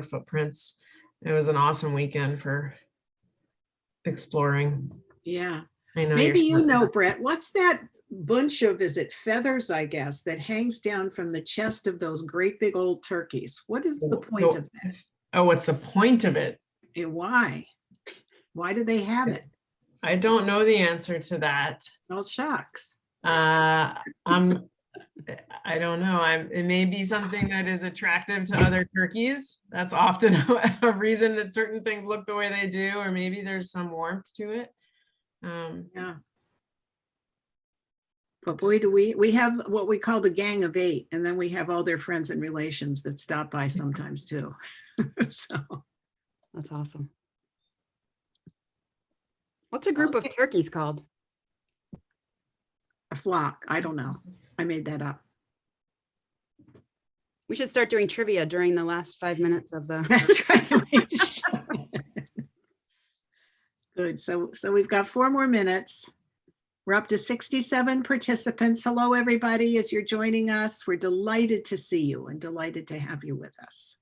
footprints. It was an awesome weekend for exploring. Yeah. I know Maybe you you're know, Brett, what's that bunch of, is it feathers, I guess, that hangs down from the chest of those great big old turkeys? What is the point of that? Oh, what's the point of it? And why? Why do they have it? I don't know the answer to that. Oh, shucks. I don't know. It may be something that is attractive to other turkeys. That's often a reason that certain things look the way they do, or maybe there's some warmth to it. Yeah. But boy, do we have what we call the gang of 8, and then we have all their friends and relations that stop by sometimes too. So That's awesome. What's a group of turkeys called? a flock, I don't know. I made that up. We should start doing trivia during the last 5 minutes of the. That's right. Good. So we've got 4 more minutes. We're up to 67 participants. Hello, everybody. As you're joining us, we're delighted to see you and delighted to have you with us.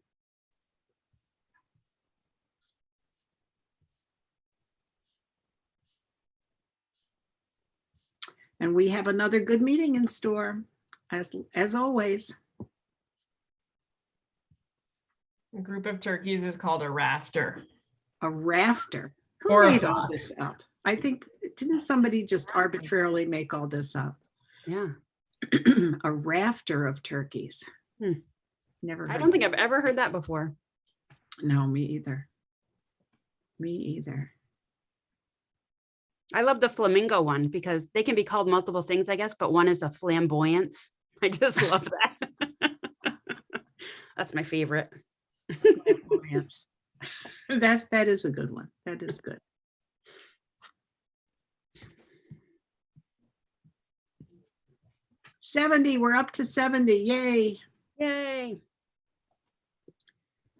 And we have another good meeting in store, as always. A group of turkeys is called a rafter. A rafter. Who Or a made all flock. this up? I think, didn't somebody just arbitrarily make all this up? Yeah. A rafter of turkeys. Hmm. Never. I heard don't think that. I've ever heard that before. No, me either. Me either. I love the flamingo one because they can be called multiple things, I guess, but one is a flamboyance. I just love that. That's my favorite. Romance. That is a good one. That is good. '70. We're up to 70. Yay. Yay.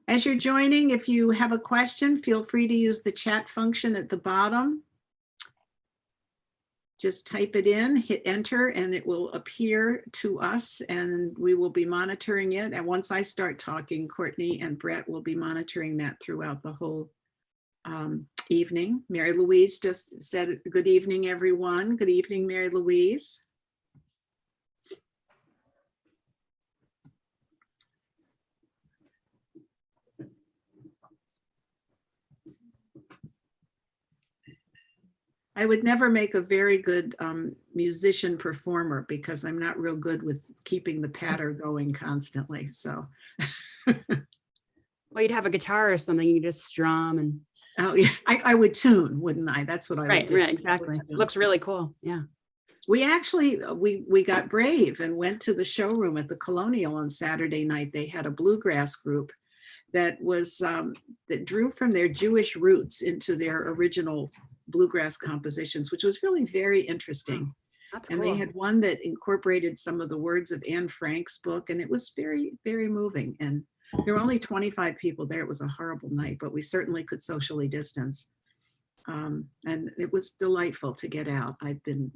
As you're joining, if you have a question, feel free to use the chat function at the bottom. Just type it in, hit enter, and it will appear to us, and we will be monitoring it. And once I start talking, Courtney and Brett will be monitoring that throughout the whole evening. Mary Louise just said, good evening, everyone. Good evening, Mary Louise. I would never make a very good musician performer because I'm not real good with keeping the patter going constantly. So, Well, you'd have a guitar or something, you just strum and. oh yeah, I would tune, wouldn't I? That's what I would do. Right, exactly. Looks really cool. Yeah. We actually, we got brave and went to the showroom at the Colonial on Saturday night. They had a bluegrass group that was, that drew from their Jewish roots into their original bluegrass compositions, which was really very interesting. That's And cool. they had one that incorporated some of the words of Anne Frank's book, and it was very, very moving. And there were only 25 people there. It was a horrible night, but we certainly could socially distance. And it was delightful to get out. I've been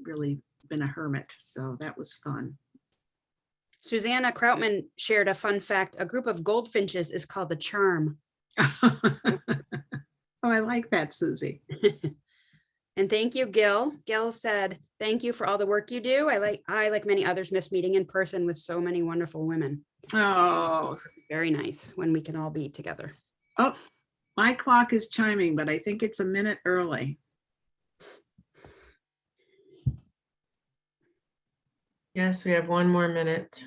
a hermit, so that was fun. Susanna Krautman shared a fun fact. A group of goldfinches is called the charm. Oh, I like that, Susie. And thank you, Gil. Gil said, thank you for all the work you do. I, like many others, miss meeting in person with so many wonderful women. Oh, Very nice when we can all be together. oh, my clock is chiming, but I think it's a minute early. Yes, we have 1 more minute.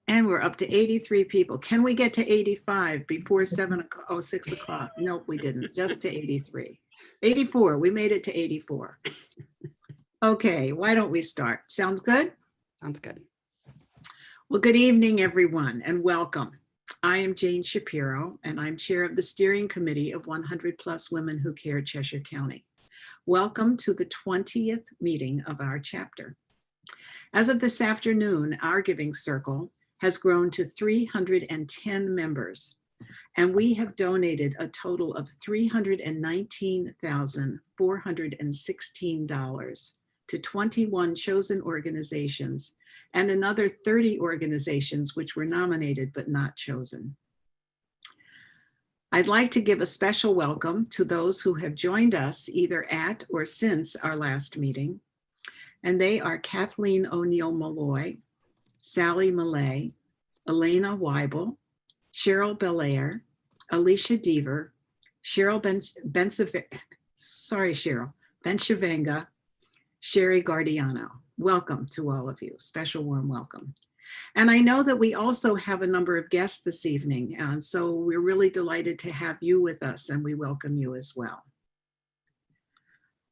And we're up to 83 people. Can we get to 85 before 6 o'clock? Nope, we didn't. Just to 83. 84. We made it to 84. Okay, why don't we start? Sounds good? Sounds good. Well, good evening, everyone, and welcome. I am Jane Shapiro, and I'm chair of the steering committee of 100 Plus Women Who Care Cheshire County. Welcome to the 20th meeting of our chapter. As of this afternoon, our giving circle has grown to 310 members, and we have donated a total of $319,416 to 21 chosen organizations and another 30 organizations which were nominated but not chosen. I'd like to give a special welcome to those who have joined us either at or since our last meeting, and they are Kathleen O'Neill Malloy, Sally Millay, Elena Weibel, Cheryl Belair, Alicia Deaver, Cheryl Benchavanga, Sherry Guardiano. Welcome to all of you. Special warm welcome. And I know that we also have a number of guests this evening, and so we're really delighted to have you with us, and we welcome you as well.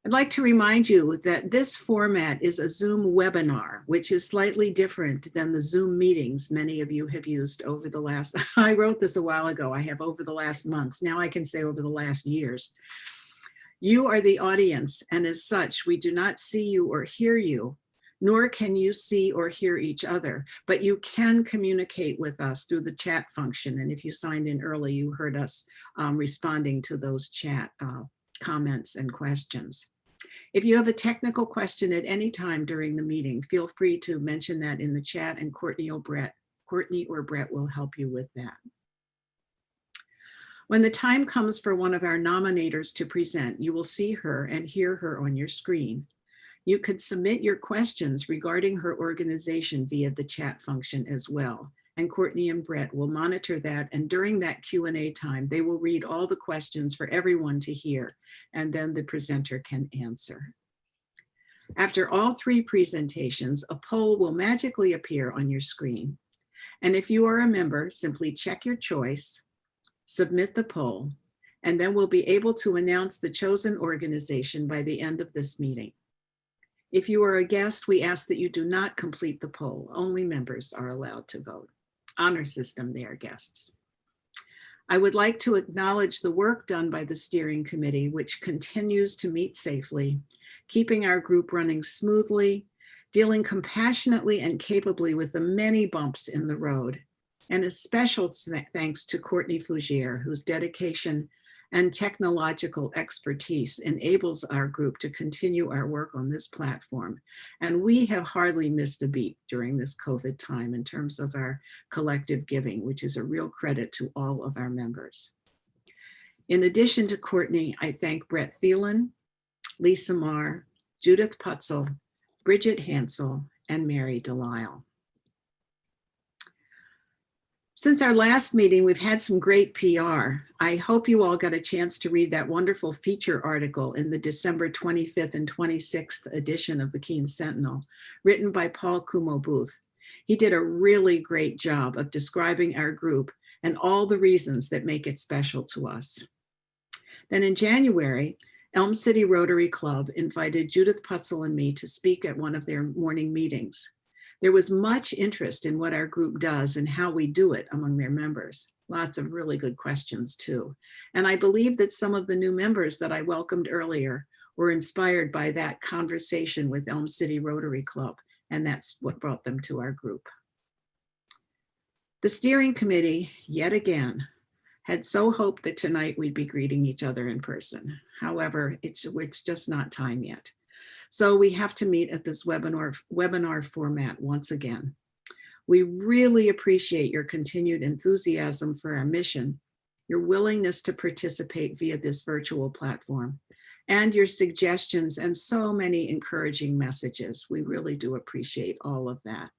I'd like to remind you that this format is a Zoom webinar, which is slightly different than the Zoom meetings many of you have used over the last, I wrote this a while ago, I have over the last months, now I can say over the last years. You are the audience, and as such, we do not see you or hear you, nor can you see or hear each other, but you can communicate with us through the chat function. And if you signed in early, you heard us responding to those chat comments and questions. If you have a technical question at any time during the meeting, feel free to mention that in the chat, and Courtney or Brett will help you with that. When the time comes for one of our nominators to present, you will see her and hear her on your screen. You could submit your questions regarding her organization via the chat function as well. And Courtney and Brett will monitor that. And during that Q&A time, they will read all the questions for everyone to hear, and then the presenter can answer. After all three presentations, a poll will magically appear on your screen. And if you are a member, simply check your choice, submit the poll, and then we'll be able to announce the chosen organization by the end of this meeting. If you are a guest, we ask that you do not complete the poll. Only members are allowed to vote. Honor system, they are guests. I would like to acknowledge the work done by the steering committee, which continues to meet safely, keeping our group running smoothly, dealing compassionately and capably with the many bumps in the road. And a special thanks to Courtney Fougere, whose dedication and technological expertise enables our group to continue our work on this platform. And we have hardly missed a beat during this COVID time in terms of our collective giving, which is a real credit to all of our members. In addition to Courtney, I thank Brett Thielen, Lisa Marr, Judith Putzel, Bridget Hansel, and Mary Delisle. Since our last meeting, we've had some great PR. I hope you all got a chance to read that wonderful feature article in the December 25th and 26th edition of the Keene Sentinel, written by Paul Kumo-Booth. He did a really great job of describing our group and all the reasons that make it special to us. Then in January, Elm City Rotary Club invited Judith Putzel and me to speak at one of their morning meetings. There was much interest in what our group does and how we do it among their members. Lots of really good questions too. And I believe that some of the new members that I welcomed earlier were inspired by that conversation with Elm City Rotary Club, and that's what brought them to our group. The steering committee, yet again, had so hoped that tonight we'd be greeting each other in person. However, it's just not time yet. So we have to meet at this webinar format once again. We really appreciate your continued enthusiasm for our mission, your willingness to participate via this virtual platform, and your suggestions and so many encouraging messages. We really do appreciate all of that.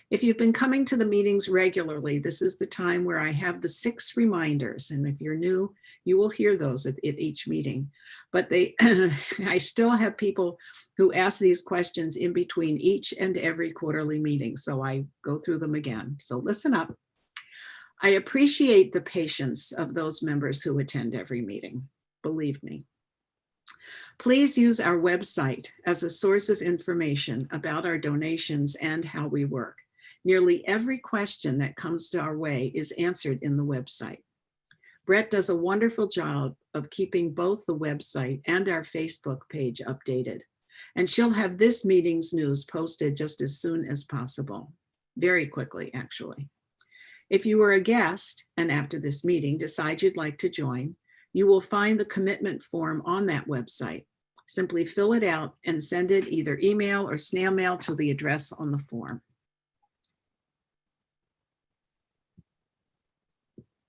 If you've been coming to the meetings regularly, this is the time where I have the 6 reminders. And if you're new, you will hear those at each meeting. But I still have people who ask these questions in between each and every quarterly meeting. So I go through them again. So listen up. I appreciate the patience of those members who attend every meeting. Believe me. Please use our website as a source of information about our donations and how we work. Nearly every question that comes to our way is answered in the website. Brett does a wonderful job of keeping both the website and our Facebook page updated. And she'll have this meeting's news posted just as soon as possible. Very quickly, actually. If you are a guest and after this meeting decide you'd like to join, you will find the commitment form on that website. Simply fill it out and send it either email or snail mail to the address on the form.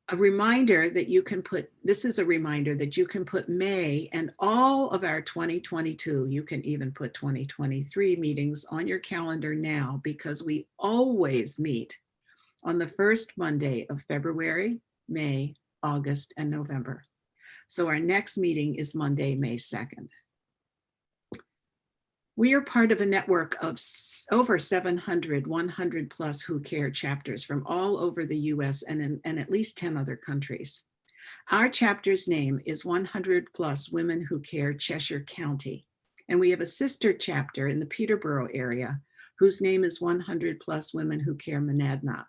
A reminder that you can put, this is a reminder that you can put May and all of our 2022, you can even put 2023 meetings on your calendar now, because we always meet on the first Monday of February, May, August, and November. So our next meeting is Monday, May 2nd. We are part of a network of over 700 100+ Who Care chapters from all over the US and at least 10 other countries. Our chapter's name is 100+ Women Who Care Cheshire County. And we have a sister chapter in the Peterborough area whose name is 100+ Women Who Care Monadnock.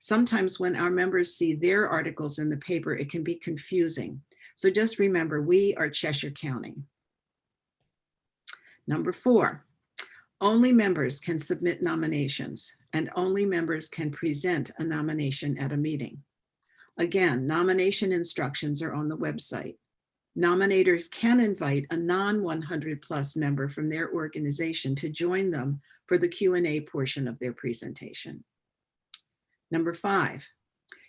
Sometimes when our members see their articles in the paper, it can be confusing. So just remember, we are Cheshire County. Number 4, only members can submit nominations and only members can present a nomination at a meeting. Again, nomination instructions are on the website. Nominators can invite a non-100+ member from their organization to join them for the Q&A portion of their presentation. Number 5,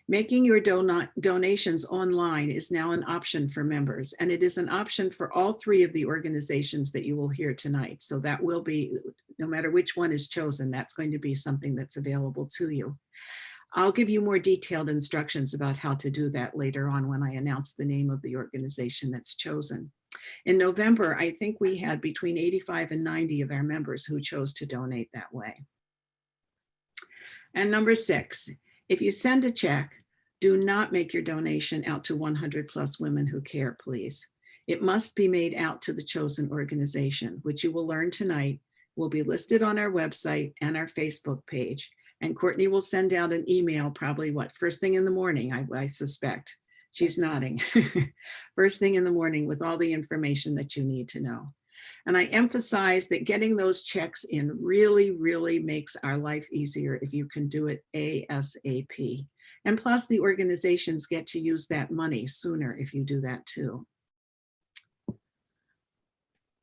making your donations online is now an option for members, and it is an option for all 3 of the organizations that you will hear tonight. So that will be, no matter which one is chosen, that's going to be something that's available to you. I'll give you more detailed instructions about how to do that later on when I announce the name of the organization that's chosen. In November, I think we had between 85 and 90 of our members who chose to donate that way. And number 6, if you send a check, do not make your donation out to 100+ Women Who Care, please. It must be made out to the chosen organization, which you will learn tonight will be listed on our website and our Facebook page. And Courtney will send out an email probably first thing in the morning, I suspect. She's nodding. First thing in the morning with all the information that you need to know. And I emphasize that getting those checks in really, really makes our life easier if you can do it ASAP. And plus the organizations get to use that money sooner if you do that too.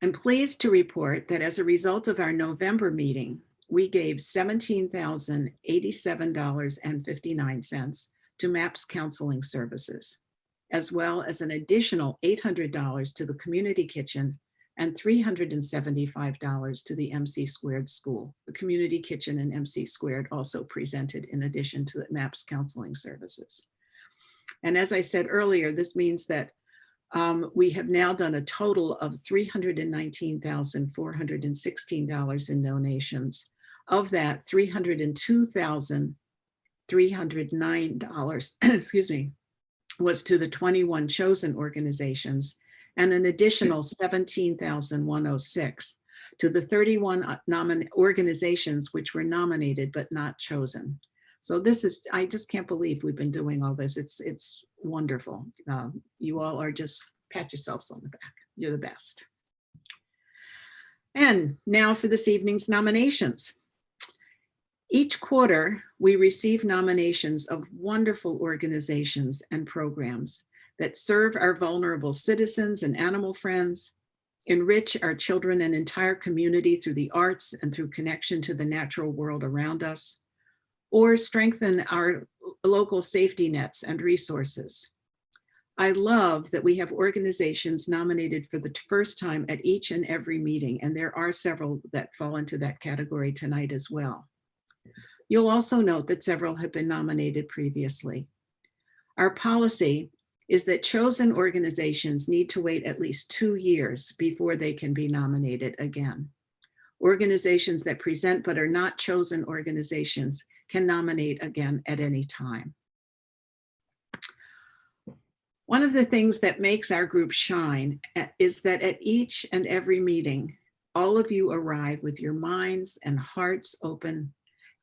I'm pleased to report that as a result of our November meeting, we gave $17,087.59 to MAPS Counseling Services, as well as an additional $800 to the Community Kitchen and $375 to the MC Squared School. The Community Kitchen and MC Squared also presented in addition to the MAPS Counseling Services. And as I said earlier, this means that we have now done a total of $319,416 in donations. Of that, $302,309, excuse me, was to the 21 chosen organizations, and an additional $17,106 to the 31 organizations which were nominated but not chosen. So this is, I just can't believe we've been doing all this. It's wonderful. You all are just, pat yourselves on the back. You're the best. And now for this evening's nominations. Each quarter, we receive nominations of wonderful organizations and programs that serve our vulnerable citizens and animal friends, enrich our children and entire community through the arts and through connection to the natural world around us, or strengthen our local safety nets and resources. I love that we have organizations nominated for the first time at each and every meeting, and there are several that fall into that category tonight as well. You'll also note that several have been nominated previously. Our policy is that chosen organizations need to wait at least 2 years before they can be nominated again. Organizations that present but are not chosen organizations can nominate again at any time. One of the things that makes our group shine is that at each and every meeting, all of you arrive with your minds and hearts open,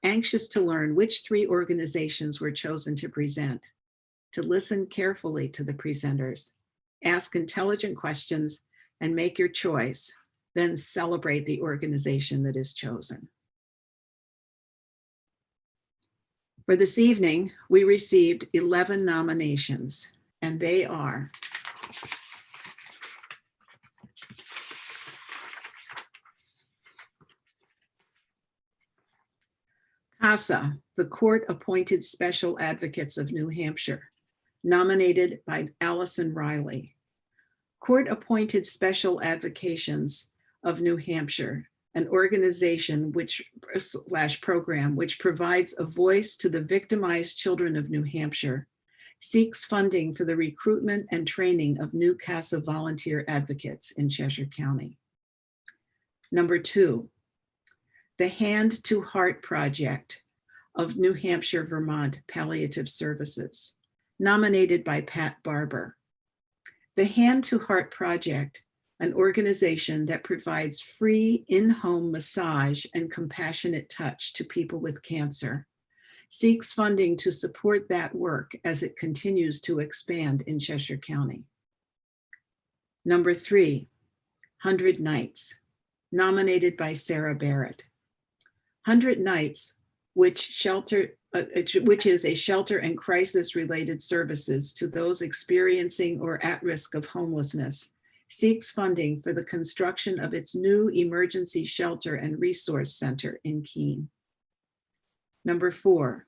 anxious to learn which 3 organizations were chosen to present, to listen carefully to the presenters, ask intelligent questions, and make your choice, then celebrate the organization that is chosen. For this evening, we received 11 nominations, and they are CASA, the Court-Appointed Special Advocates of New Hampshire, nominated by Allison Riley. Court-Appointed Special Advocations of New Hampshire, an organization program which provides a voice to the victimized children of New Hampshire, seeks funding for the recruitment and training of new CASA volunteer advocates in Cheshire County. Number 2, the Hand to Heart Project of New Hampshire, Vermont Palliative Services, nominated by Pat Barber. The Hand to Heart Project, an organization that provides free in-home massage and compassionate touch to people with cancer, seeks funding to support that work as it continues to expand in Cheshire County. Number 3, 100 Nights, nominated by Sarah Barrett. 100 Nights, which is a shelter and crisis-related services to those experiencing or at risk of homelessness, seeks funding for the construction of its new emergency shelter and resource center in Keene. Number 4,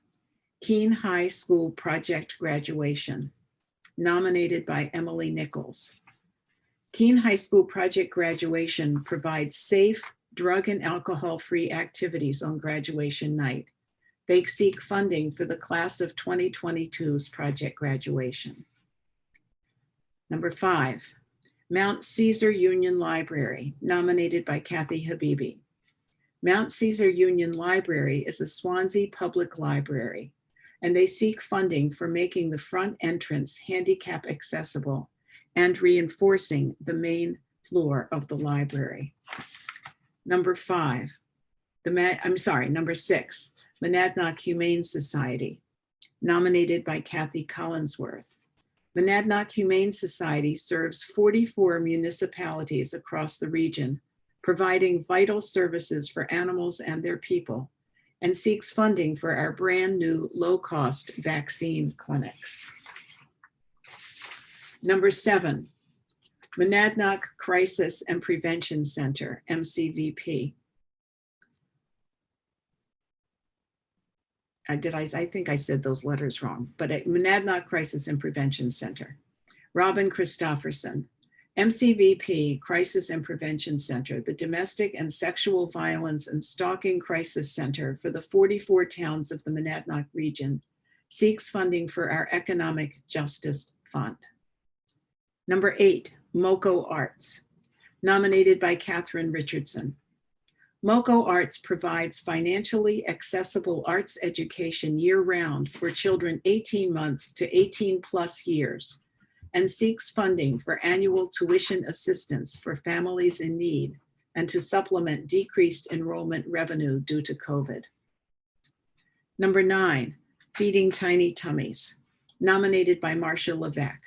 Keene High School Project Graduation, nominated by Emily Nichols. Keene High School Project Graduation provides safe, drug and alcohol-free activities on graduation night. They seek funding for the class of 2022's project graduation. Number 5, Mount Caesar Union Library, nominated by Kathy Habibi. Mount Caesar Union Library is a Swansea public library, and they seek funding for making the front entrance handicap accessible and reinforcing the main floor of the library. Number 6, Monadnock Humane Society, nominated by Kathy Collinsworth. Monadnock Humane Society serves 44 municipalities across the region, providing vital services for animals and their people, and seeks funding for our brand new low-cost vaccine clinics. Number 7, Monadnock Crisis and Prevention Center, MCVP. I think I said those letters wrong, but at Monadnock Crisis and Prevention Center. Robin Christofferson, MCVP Crisis and Prevention Center, the Domestic and Sexual Violence and Stalking Crisis Center for the 44 towns of the Monadnock region, seeks funding for our Economic Justice Fund. Number 8, MoCo Arts, nominated by Catherine Richardson. MoCo Arts provides financially accessible arts education year-round for children 18 months to 18 plus years, and seeks funding for annual tuition assistance for families in need and to supplement decreased enrollment revenue due to COVID. Number 9, Feeding Tiny Tummies, nominated by Marcia Levesque.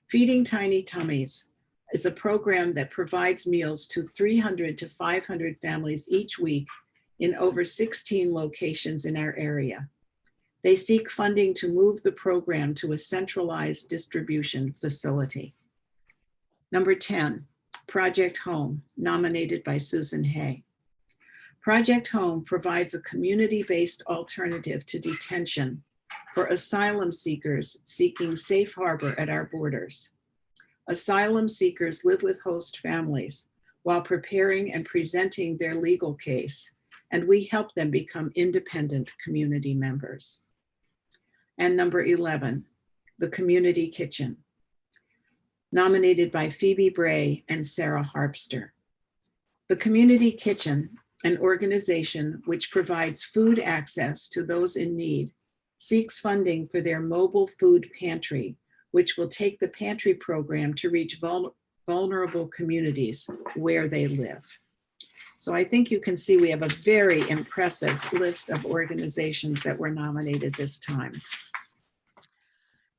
Feeding Tiny Tummies is a program that provides meals to 300 to 500 families each week in over 16 locations in our area. They seek funding to move the program to a centralized distribution facility. Number 10, Project Home, nominated by Susan Hay. Project Home provides a community-based alternative to detention for asylum seekers seeking safe harbor at our borders. Asylum seekers live with host families while preparing and presenting their legal case, and we help them become independent community members. And number 11, the Community Kitchen, nominated by Phoebe Bray and Sarah Harpster. The Community Kitchen, an organization which provides food access to those in need, seeks funding for their mobile food pantry, which will take the pantry program to reach vulnerable communities where they live. So I think you can see we have a very impressive list of organizations that were nominated this time.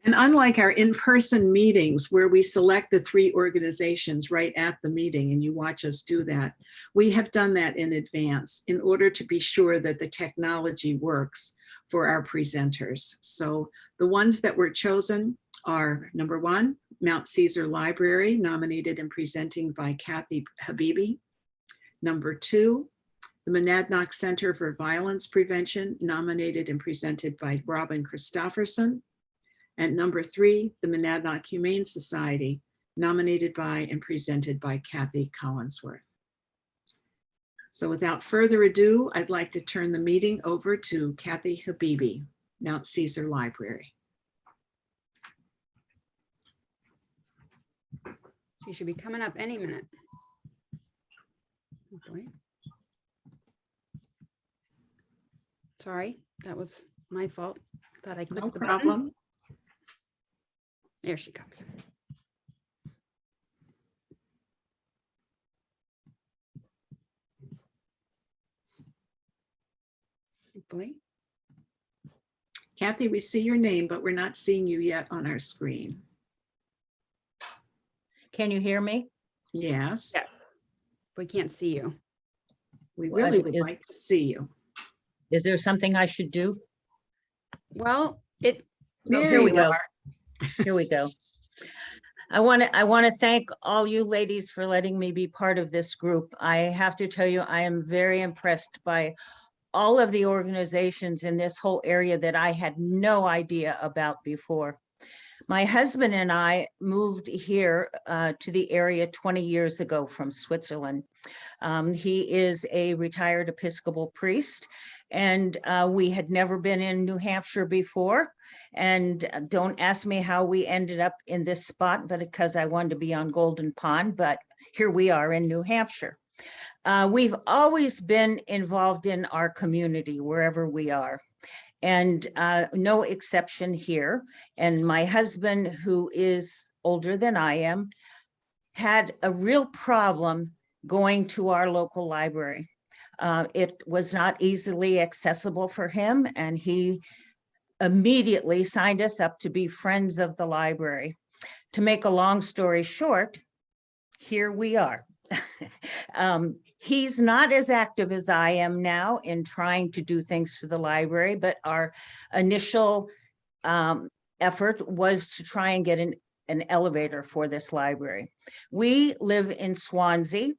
And unlike our in-person meetings where we select the 3 organizations right at the meeting and you watch us do that, we have done that in advance in order to be sure that the technology works for our presenters. So the ones that were chosen are number 1, Mount Caesar Library, nominated and presenting by Kathy Habibi. Number 2, The Monadnock Center for Violence Prevention, nominated and presented by Robin Christofferson. And number 3, the Monadnock Humane Society, nominated by and presented by Kathy Collinsworth. So without further ado, I'd like to turn the meeting over to Kathy Habibi, Mount Caesar Library. She should be coming up any minute. Hopefully. Sorry, that was my fault. Thought I clicked No the button. problem. There she comes. Hopefully. Kathy, we see your name, but we're not seeing you yet on our screen. Can you hear me? Yes, Yes. We can't see you. we Well, really would is- like to see you. Is there something I should do? Well, There here we you go. are. Here we go. I want to thank all you ladies for letting me be part of this group. I have to tell you, I am very impressed by all of the organizations in this whole area that I had no idea about before. My husband and I moved here to the area 20 years ago from Switzerland. He is a retired Episcopal priest, and we had never been in New Hampshire before. And don't ask me how we ended up in this spot, but because I wanted to be on Golden Pond, but here we are in New Hampshire. We've always been involved in our community wherever we are, and no exception here. And my husband, who is older than I am, had a real problem going to our local library. It was not easily accessible for him, and he immediately signed us up to be friends of the library. To make a long story short, here we are. He's not as active as I am now in trying to do things for the library, but our initial effort was to try and get an elevator for this library. We live in Swansea.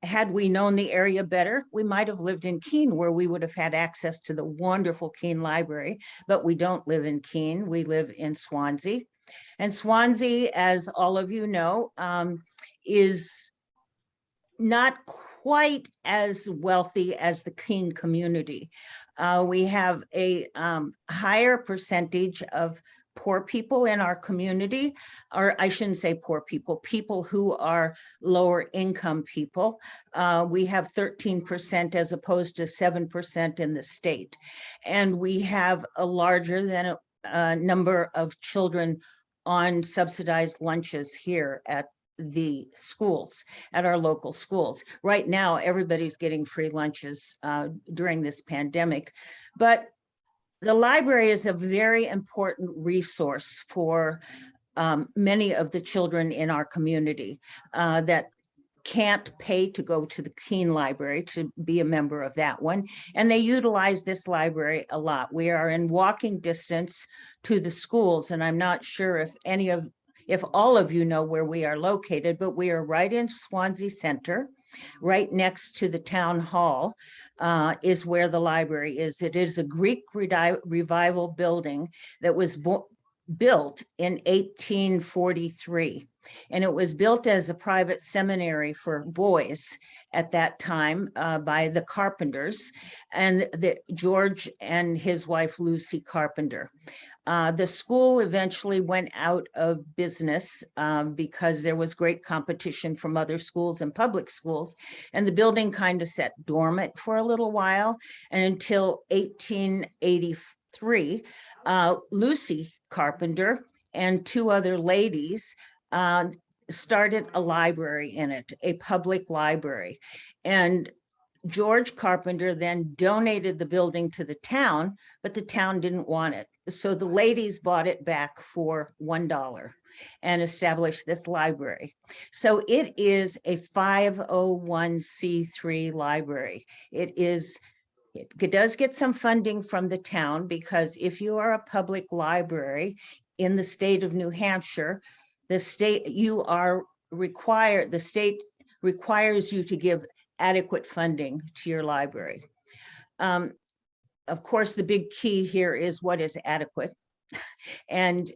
Had we known the area better, we might have lived in Keene, where we would have had access to the wonderful Keene Library, but we don't live in Keene, we live in Swansea. And Swansea, as all of you know, is not quite as wealthy as the Keene community. We have a higher percentage of poor people in our community, or I shouldn't say poor people, people who are lower income people. We have 13% as opposed to 7% in the state. And we have a larger than a number of children on subsidized lunches here at the schools, at our local schools. Right now, everybody's getting free lunches during this pandemic, but the library is a very important resource for many of the children in our community that can't pay to go to the Keene Library to be a member of that one. And they utilize this library a lot. We are in walking distance to the schools, and I'm not sure if all of you know where we are located, but we are right in Swansea Center. Right next to the town hall is where the library is. It is a Greek revival building that was built in 1843. And it was built as a private seminary for boys at that time by the Carpenters, and George and his wife, Lucy Carpenter. The school eventually went out of business because there was great competition from other schools and public schools. And the building kind of sat dormant for a little while, and until 1883, Lucy Carpenter and 2 other ladies started a library in it, a public library. And George Carpenter then donated the building to the town, but the town didn't want it. So the ladies bought it back for $1 and established this library. So it is a 501c3 library. It does get some funding from the town, because if you are a public library in the state of New Hampshire, the state requires you to give adequate funding to your library. Of course, the big key here is what is adequate. And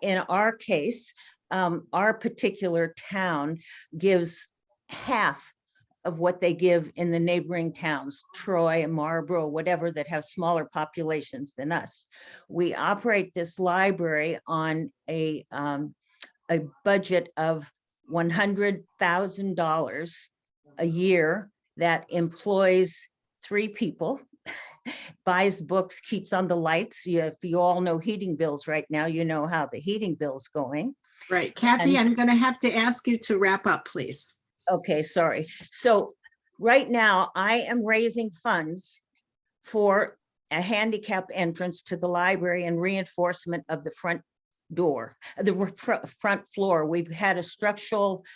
in our case, our particular town gives half of what they give in the neighboring towns, Troy and Marlborough, whatever, that have smaller populations than us. We operate this library on a budget of $100,000 a year that employs 3 people, buys books, keeps on the lights. If you all know heating bills right now, you know how the heating bill's going. Right. Kathy, And- I'm going to have to ask you to wrap up, please. Okay, sorry. So right now I am raising funds for a handicap entrance to the library and reinforcement of the front door, front floor. We've had a structural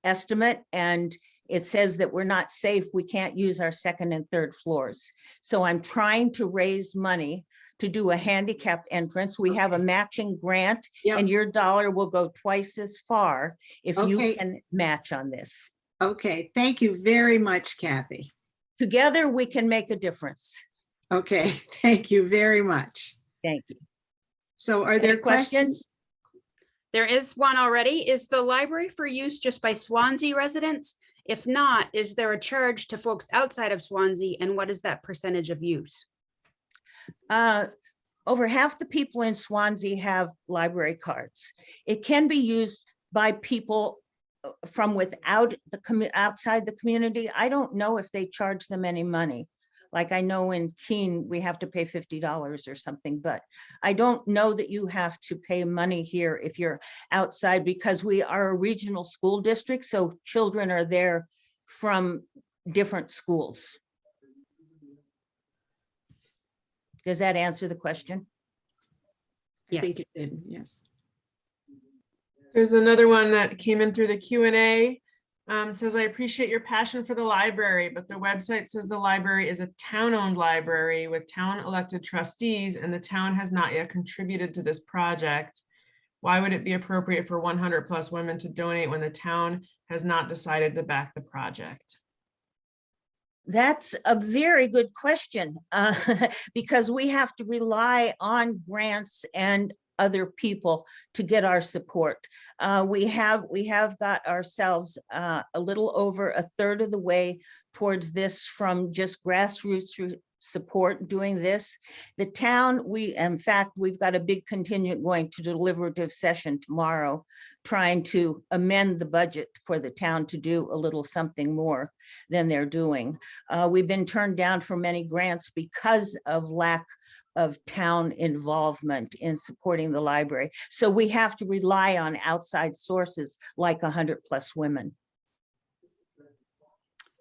estimate, and it says that we're not safe. We can't use our 2nd and 3rd floors. So I'm trying to raise money to do a handicap entrance. We have a matching grant, Yep. and your dollar will go twice as far if you Okay. can match on this. Okay, thank you very much, Kathy. Together, we can make a difference. Okay, thank you very much. Thank you. So are Any there questions? There is one already. Is the library for use just by Swansea residents? If not, is there a charge to folks outside of Swansea, and what is that percentage of use? Over half the people in Swansea have library cards. It can be used by people from without outside the community. I don't know if they charge them any money. Like I know in Keene, we have to pay $50 or something, but I don't know that you have to pay money here if you're outside, because we are a regional school district, so children are there from different schools. Does that answer the question? I think Yes. it did, yes. There's another one that came in through the Q&A. Says, I appreciate your passion for the library, but the website says the library is a town-owned library with town elected trustees, and the town has not yet contributed to this project. Why would it be appropriate for 100+ women to donate when the town has not decided to back the project? That's a very good question, because we have to rely on grants and other people to get our support. We have got ourselves a little over 1/3 of the way towards this from just grassroots support doing this. The town, in fact, we've got a big contingent going to deliberative session tomorrow, trying to amend the budget for the town to do a little something more than they're doing. We've been turned down for many grants because of lack of town involvement in supporting the library. So we have to rely on outside sources like 100+ women.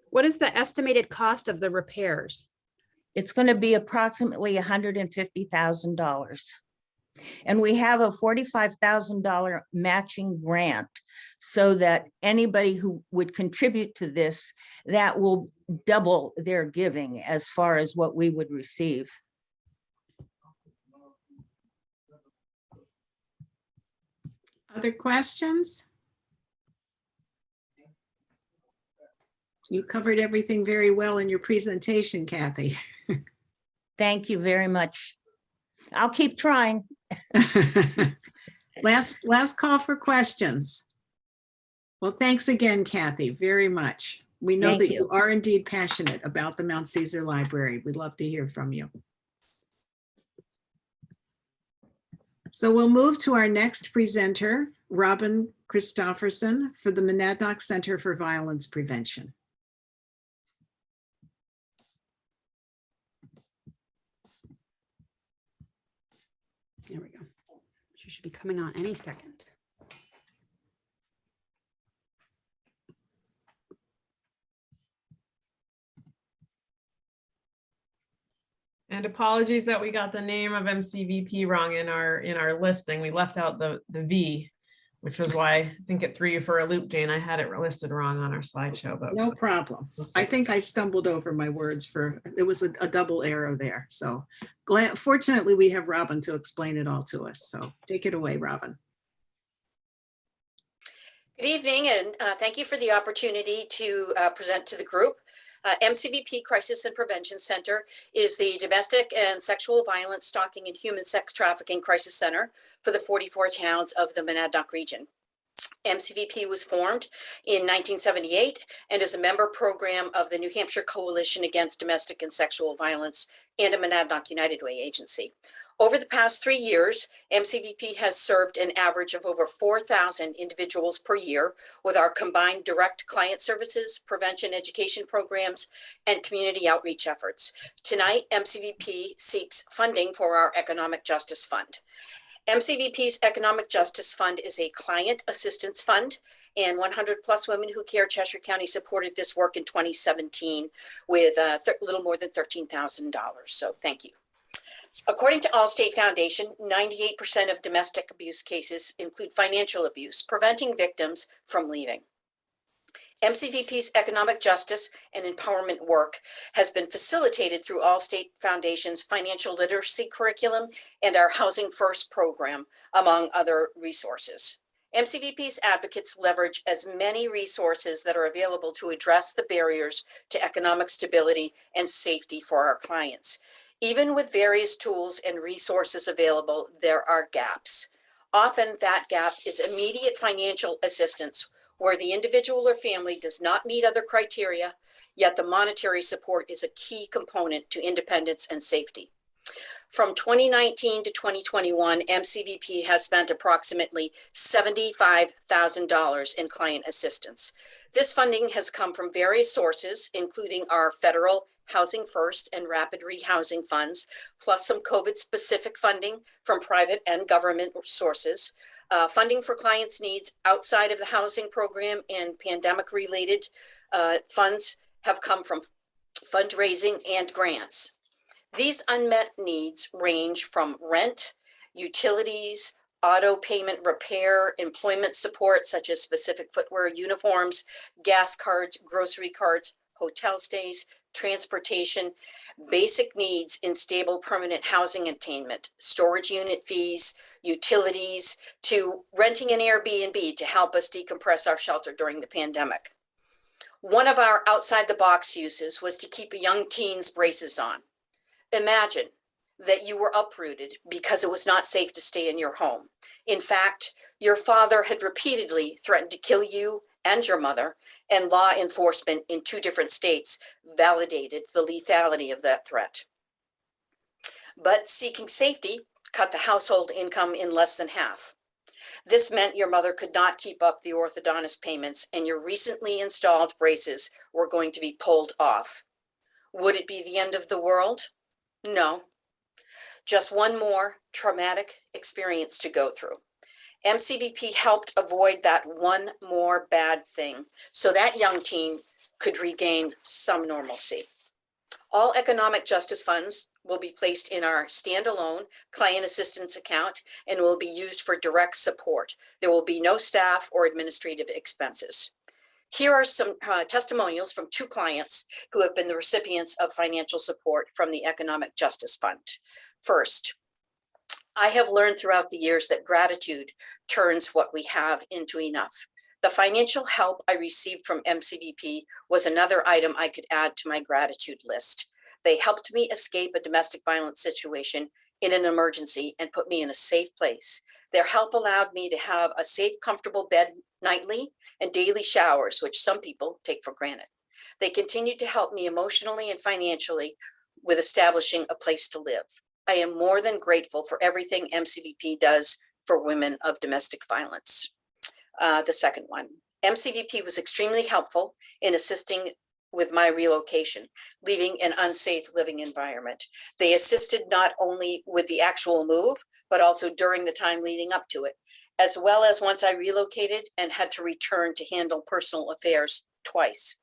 What is the estimated cost of the repairs? It's going to be approximately $150,000. And we have a $45,000 matching grant so that anybody who would contribute to this, that will double their giving as far as what we would receive. Other questions? You covered everything very well in your presentation, Kathy. Thank you very much. I'll keep trying. Last call for questions. Well, thanks again, Kathy, very much. We know Thank that you. you are indeed passionate about the Mount Caesar Library. We'd love to hear from you. So we'll move to our next presenter, Robin Christofferson for the Monadnock Center for Violence Prevention. There we go. She should be coming on any second. And apologies that we got the name of MCVP wrong in our listing. We left out the V, which was why I think it threw you for a loop, Jane. I had it listed wrong on our slideshow, but No problem. I think I stumbled over my words there was a double arrow there. So fortunately, we have Robin to explain it all to us. So take it away, Robin. Good evening, and thank you for the opportunity to present to the group. MCVP Crisis and Prevention Center is the Domestic and Sexual Violence, Stalking, and Human Sex Trafficking Crisis Center for the 44 towns of the Monadnock region. MCVP was formed in 1978 and is a member program of the New Hampshire Coalition Against Domestic and Sexual Violence and a Monadnock United Way agency. Over the past 3 years, MCVP has served an average of over 4,000 individuals per year with our combined direct client services, prevention education programs, and community outreach efforts. Tonight, MCVP seeks funding for our Economic Justice Fund. MCVP's Economic Justice Fund is a client assistance fund, and 100 Plus Women Who Care Cheshire County supported this work in 2017 with a little more than $13,000. So thank you. According to Allstate Foundation, 98% of domestic abuse cases include financial abuse, preventing victims from leaving. MCVP's economic justice and empowerment work has been facilitated through Allstate Foundation's financial literacy curriculum and our Housing First program, among other resources. MCVP's advocates leverage as many resources that are available to address the barriers to economic stability and safety for our clients. Even with various tools and resources available, there are gaps. Often that gap is immediate financial assistance where the individual or family does not meet other criteria, yet the monetary support is a key component to independence and safety. From 2019 to 2021, MCVP has spent approximately $75,000 in client assistance. This funding has come from various sources, including our federal Housing First and Rapid Rehousing funds, plus some COVID-specific funding from private and government sources. Funding for clients' needs outside of the housing program and pandemic-related funds have come from fundraising and grants. These unmet needs range from rent, utilities, auto payment repair, employment support such as specific footwear, uniforms, gas cards, grocery cards, hotel stays, transportation, basic needs in stable permanent housing attainment, storage unit fees, utilities, to renting an Airbnb to help us decompress our shelter during the pandemic. One of our outside the box uses was to keep a young teen's braces on. Imagine that you were uprooted because it was not safe to stay in your home. In fact, your father had repeatedly threatened to kill you and your mother, and law enforcement in 2 different states validated the lethality of that threat. But seeking safety cut the household income in less than half. This meant your mother could not keep up the orthodontist payments, and your recently installed braces were going to be pulled off. Would it be the end of the world? No. Just one more traumatic experience to go through. MCVP helped avoid that one more bad thing so that young teen could regain some normalcy. All economic justice funds will be placed in our standalone client assistance account and will be used for direct support. There will be no staff or administrative expenses. Here are some testimonials from 2 clients who have been the recipients of financial support from the Economic Justice Fund. First, I have learned throughout the years that gratitude turns what we have into enough. The financial help I received from MCVP was another item I could add to my gratitude list. They helped me escape a domestic violence situation in an emergency and put me in a safe place. Their help allowed me to have a safe, comfortable bed nightly and daily showers, which some people take for granted. They continued to help me emotionally and financially with establishing a place to live. I am more than grateful for everything MCVP does for women of domestic violence. The second one, MCVP was extremely helpful in assisting with my relocation, leaving an unsafe living environment. They assisted not only with the actual move, but also during the time leading up to it, as well as once I relocated and had to return to handle personal affairs twice.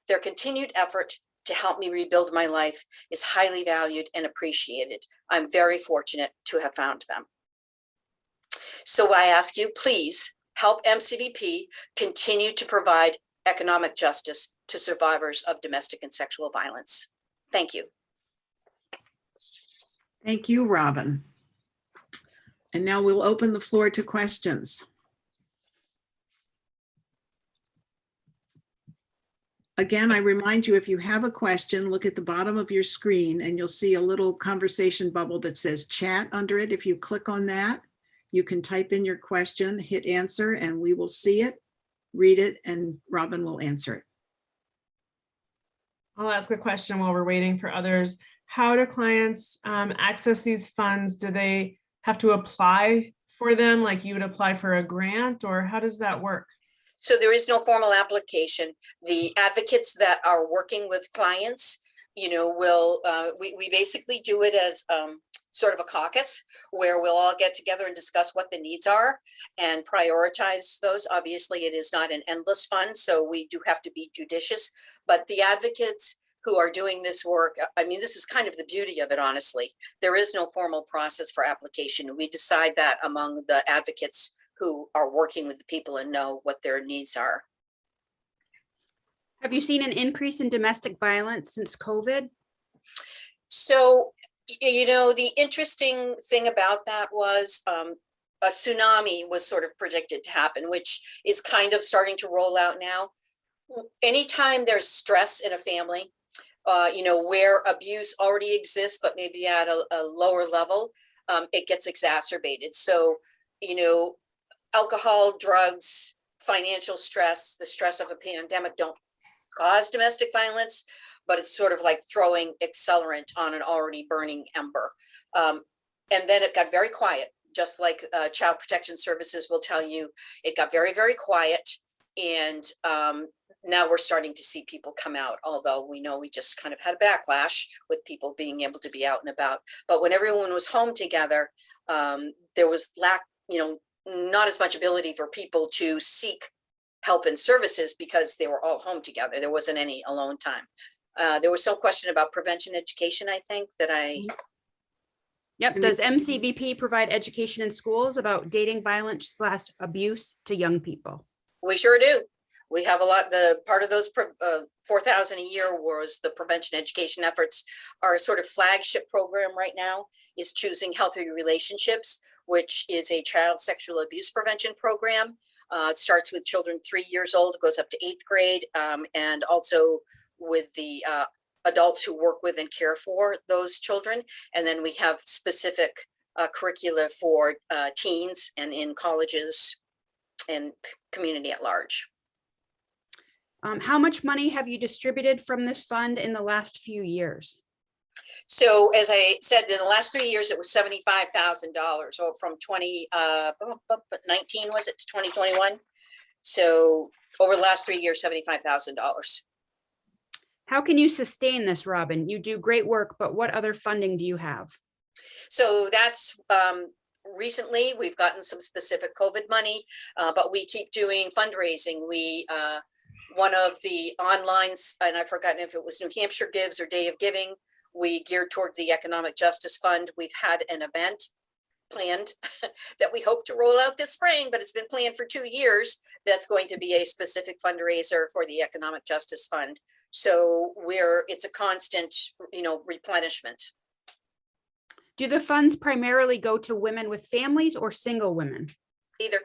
Their continued effort to help me rebuild my life is highly valued and appreciated. I'm very fortunate to have found them. So I ask you, please help MCVP continue to provide economic justice to survivors of domestic and sexual violence. Thank you. Thank you, Robin. And now we'll open the floor to questions. Again, I remind you, if you have a question, look at the bottom of your screen and you'll see a little conversation bubble that says chat under it. If you click on that, you can type in your question, hit answer, and we will see it, read it, and Robin will answer it. I'll ask a question while we're waiting for others. How do clients access these funds? Do they have to apply for them like you would apply for a grant, or how does that work? So there is no formal application. The advocates that are working with clients, will, we basically do it as sort of a caucus where we'll all get together and discuss what the needs are and prioritize those. Obviously, it is not an endless fund, so we do have to be judicious, but the advocates who are doing this work, I mean, this is kind of the beauty of it, honestly. There is no formal process for application. We decide that among the advocates who are working with the people and know what their needs are. Have you seen an increase in domestic violence since COVID? So, the interesting thing about that was a tsunami was sort of predicted to happen, which is kind of starting to roll out now. Anytime there's stress in a family, where abuse already exists, but maybe at a lower level, it gets exacerbated. So, alcohol, drugs, financial stress, the stress of a pandemic don't cause domestic violence, but it's sort of like throwing accelerant on an already burning ember. And then it got very quiet, just like Child Protection Services will tell you, it got very, very quiet. And now we're starting to see people come out, although we know we just kind of had a backlash with people being able to be out and about. But when everyone was home together, there was not as much ability for people to seek help and services because they were all home together. There wasn't any alone time. There was some question about prevention education, I think, that I... Yep. Does MCVP provide education in schools about dating violence / abuse to young people? We sure do. We have a lot, the part of those 4,000 a year was the prevention education efforts. Our sort of flagship program right now is Choosing Healthy Relationships, which is a child sexual abuse prevention program. It starts with children 3 years old, it goes up to 8th grade, and also with the adults who work with and care for those children. And then we have specific curricula for teens and in colleges and community at large. How much money have you distributed from this fund in the last few years? So as I said, in the last 3 years, it was $75,000. So from 2019, was it, to 2021? So over the last 3 years, $75,000. How can you sustain this, Robin? You do great work, but what other funding do you have? So that's recently we've gotten some specific COVID money, but we keep doing fundraising. We one of the online, and I've forgotten if it was New Hampshire Gives or Day of Giving, we geared toward the Economic Justice Fund. We've had an event planned that we hope to roll out this spring, but it's been planned for 2 years. That's going to be a specific fundraiser for the Economic Justice Fund. So it's a constant, replenishment. Do the funds primarily go to women with families or single women? Either.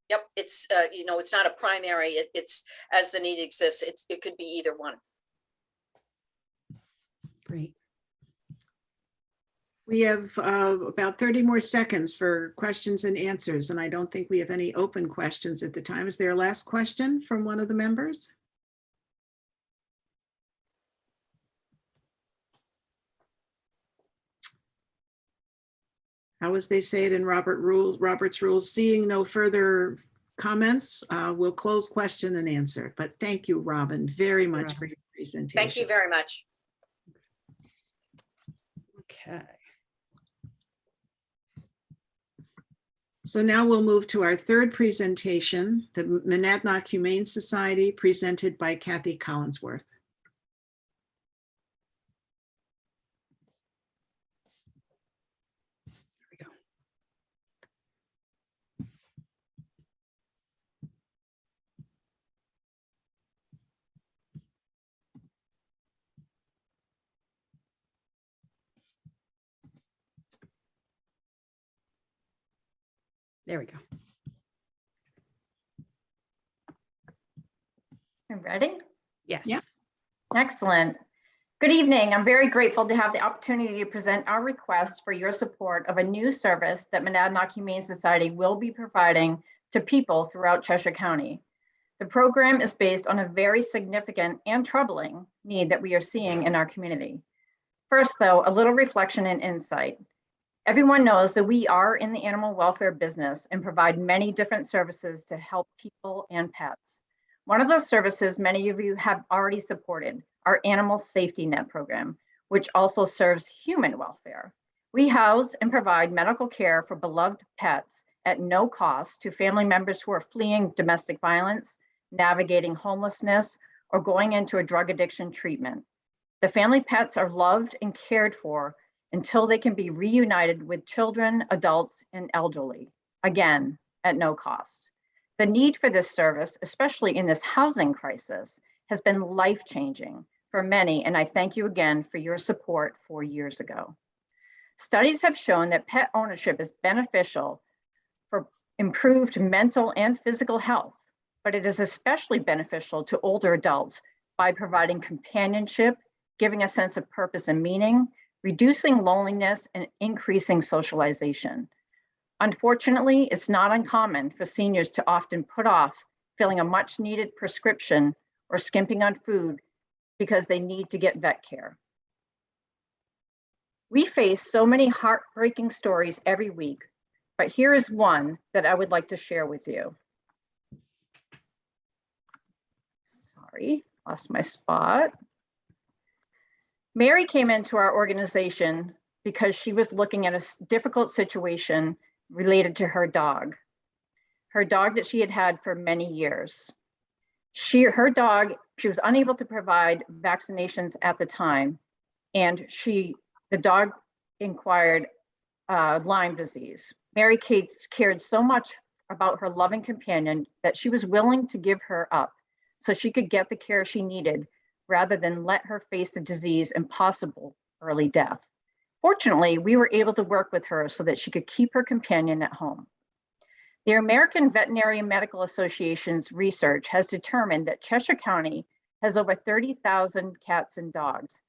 Yep, it's it's not a primary. It's as the need exists. It could be either one. Great. We have about 30 more seconds for questions and answers, and I don't think we have any open questions at the time. Is there a last question from one of the members? How as they say it in Robert's rules, seeing no further comments, we'll close question and answer. But thank you, Robin, very much for your presentation. Thank you very much. Okay. So now we'll move to our third presentation, the Monadnock Humane Society, presented by Kathy Collinsworth. There we go. There we go. You ready? Yes. Yeah. Excellent. Good evening. I'm very grateful to have the opportunity to present our request for your support of a new service that Monadnock Humane Society will be providing to people throughout Cheshire County. The program is based on a very significant and troubling need that we are seeing in our community. First, though, a little reflection and insight. Everyone knows that we are in the animal welfare business and provide many different services to help people and pets. One of those services many of you have already supported, our Animal Safety Net program, which also serves human welfare. We house and provide medical care for beloved pets at no cost to family members who are fleeing domestic violence, navigating homelessness, or going into a drug addiction treatment. The family pets are loved and cared for until they can be reunited with children, adults, and elderly, again, at no cost. The need for this service, especially in this housing crisis, has been life-changing for many, and I thank you again for your support 4 years ago. Studies have shown that pet ownership is beneficial for improved mental and physical health, but it is especially beneficial to older adults by providing companionship, giving a sense of purpose and meaning, reducing loneliness, and increasing socialization. Unfortunately, it's not uncommon for seniors to often put off filling a much needed prescription or skimping on food because they need to get vet care. We face so many heartbreaking stories every week, but here is one that I would like to share with you. Sorry, lost my spot. Mary came into our organization because she was looking at a difficult situation related to her dog that she had had for many years. She was unable to provide vaccinations at the time, and the dog acquired Lyme disease. Mary Kate cared so much about her loving companion that she was willing to give her up so she could get the care she needed rather than let her face the disease and possible early death. Fortunately, we were able to work with her so that she could keep her companion at home. The American Veterinary Medical Association's research has determined that Cheshire County has over 30,000 cats and dogs.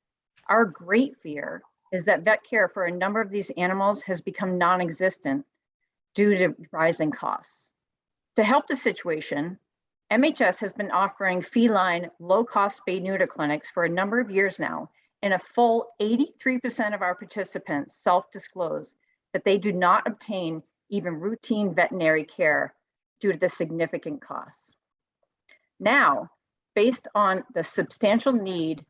Our great fear is that vet care for a number of these animals has become non-existent due to rising costs. To help the situation, MHS has been offering feline low-cost spay-neuter clinics for a number of years now, and a full 83% of our participants self-disclose that they do not obtain even routine veterinary care due to the significant costs. Now, based on the substantial need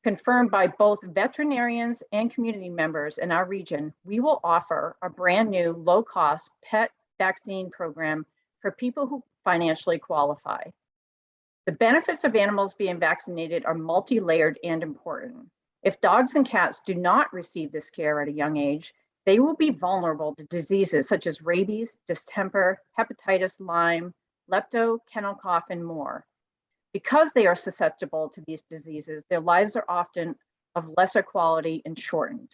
confirmed by both veterinarians and community members in our region, we will offer a brand new low-cost pet vaccine program for people who financially qualify. The benefits of animals being vaccinated are multi-layered and important. If dogs and cats do not receive this care at a young age, they will be vulnerable to diseases such as rabies, distemper, hepatitis, Lyme, lepto, kennel cough, and more. Because they are susceptible to these diseases, their lives are often of lesser quality and shortened.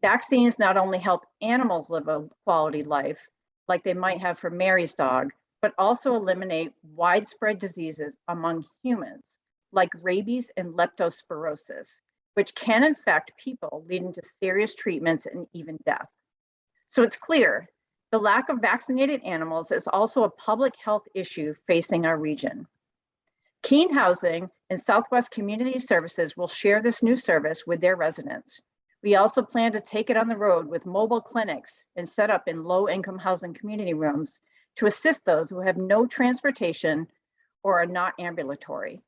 Vaccines not only help animals live a quality life, like they might have for Mary's dog, but also eliminate widespread diseases among humans, like rabies and leptospirosis, which can infect people, leading to serious treatments and even death. So it's clear, the lack of vaccinated animals is also a public health issue facing our region. Keene Housing and Southwest Community Services will share this new service with their residents. We also plan to take it on the road with mobile clinics and set up in low-income housing community rooms to assist those who have no transportation or are not ambulatory.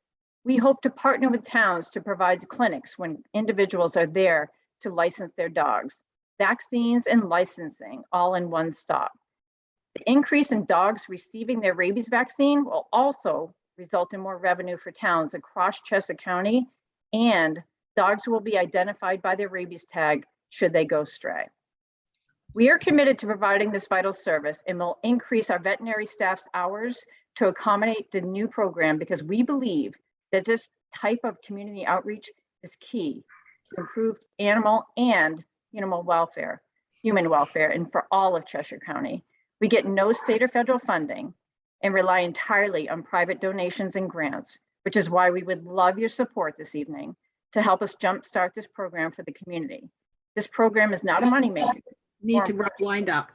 We hope to partner with towns to provide clinics when individuals are there to license their dogs, vaccines and licensing all in one stop. The increase in dogs receiving their rabies vaccine will also result in more revenue for towns across Chester County, and dogs will be identified by their rabies tag should they go stray. We are committed to providing this vital service and will increase our veterinary staff's hours to accommodate the new program because we believe that this type of community outreach is key to improve animal and human welfare, and for all of Cheshire County. We get no state or federal funding, and rely entirely on private donations and grants, which is why we would love your support this evening to help us jumpstart this program for the community. This program is not a moneymaker. Need to wind up.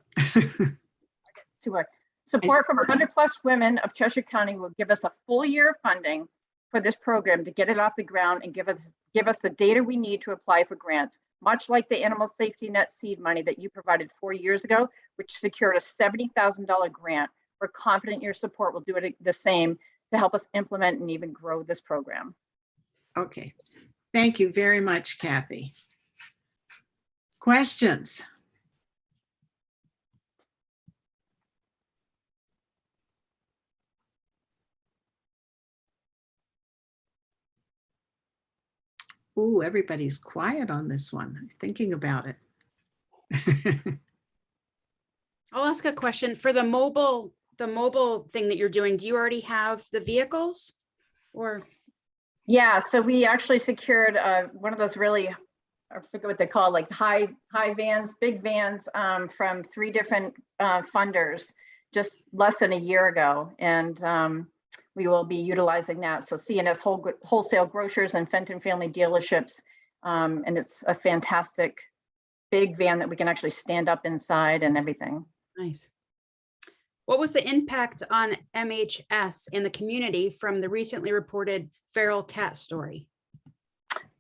Support from 100+ women of Cheshire County will give us a full year of funding for this program to get it off the ground and give us the data we need to apply for grants, much like the Animal Safety Net seed money that you provided 4 years ago, which secured a $70,000 grant. We're confident your support will do it the same to help us implement and even grow this program. Okay, thank you very much, Kathy. Questions? Ooh, everybody's quiet on this one. I'm thinking about it. I'll ask a question for the mobile thing that you're doing. Do you already have the vehicles or? Yeah, so we actually secured one of those really, I forget what they call, like high vans, big vans from 3 different funders just less than a year ago. And we will be utilizing that. So C&S Wholesale Grocers and Fenton Family Dealerships. And it's a fantastic big van that we can actually stand up inside and everything. Nice. What was the impact on MHS in the community from the recently reported feral cat story?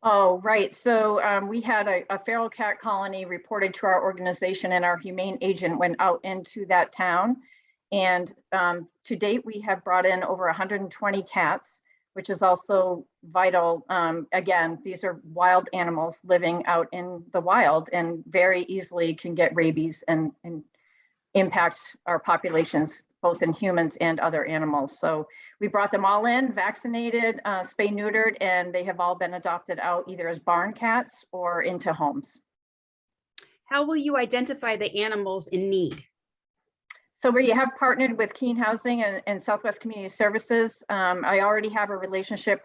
Oh, right. So we had a feral cat colony reported to our organization, and our humane agent went out into that town. And to date, we have brought in over 120 cats, which is also vital. Again, these are wild animals living out in the wild and very easily can get rabies and impact our populations, both in humans and other animals. So we brought them all in, vaccinated, spay neutered, and they have all been adopted out either as barn cats or into homes. How will you identify the animals in need? So we have partnered with Keene Housing and Southwest Community Services. I already have a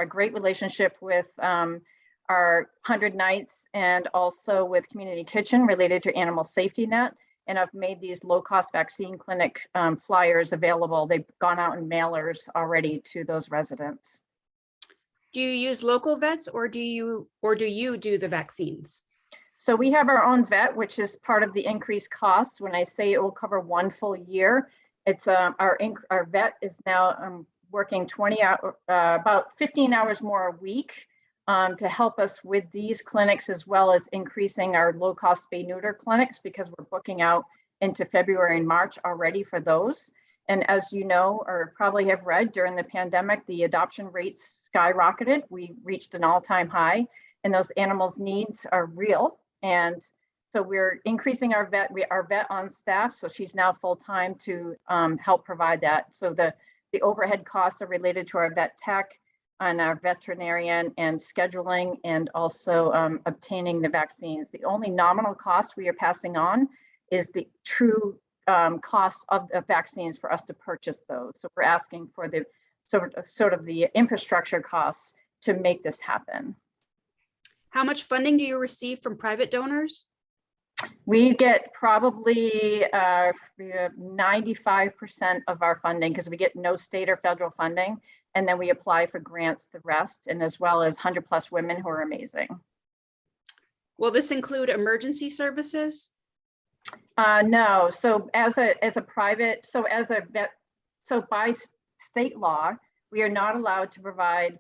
great relationship with our 100 Nights and also with Community Kitchen related to Animal Safety Net. And I've made these low-cost vaccine clinic flyers available. They've gone out in mailers already to those residents. Do you use local vets or do you do the vaccines? So we have our own vet, which is part of the increased costs. When I say it will cover 1 full year, it's our vet is now working 20 hours, about 15 hours more a week to help us with these clinics, as well as increasing our low-cost spay neuter clinics, because we're booking out into February and March already for those. And as you know, or probably have read, during the pandemic, the adoption rates skyrocketed. We reached an all-time high, and those animals' needs are real. And so we're increasing our vet on staff. So she's now full-time to help provide that. So the overhead costs are related to our vet tech and our veterinarian and scheduling, and also obtaining the vaccines. The only nominal cost we are passing on is the true cost of the vaccines for us to purchase those. So we're asking for the sort of the infrastructure costs to make this happen. How much funding do you receive from private donors? We get probably 95% of our funding, because we get no state or federal funding, and then we apply for grants the rest, and as well as 100+ women who are amazing. Will this include emergency services? No. So as a private, so by state law, we are not allowed to provide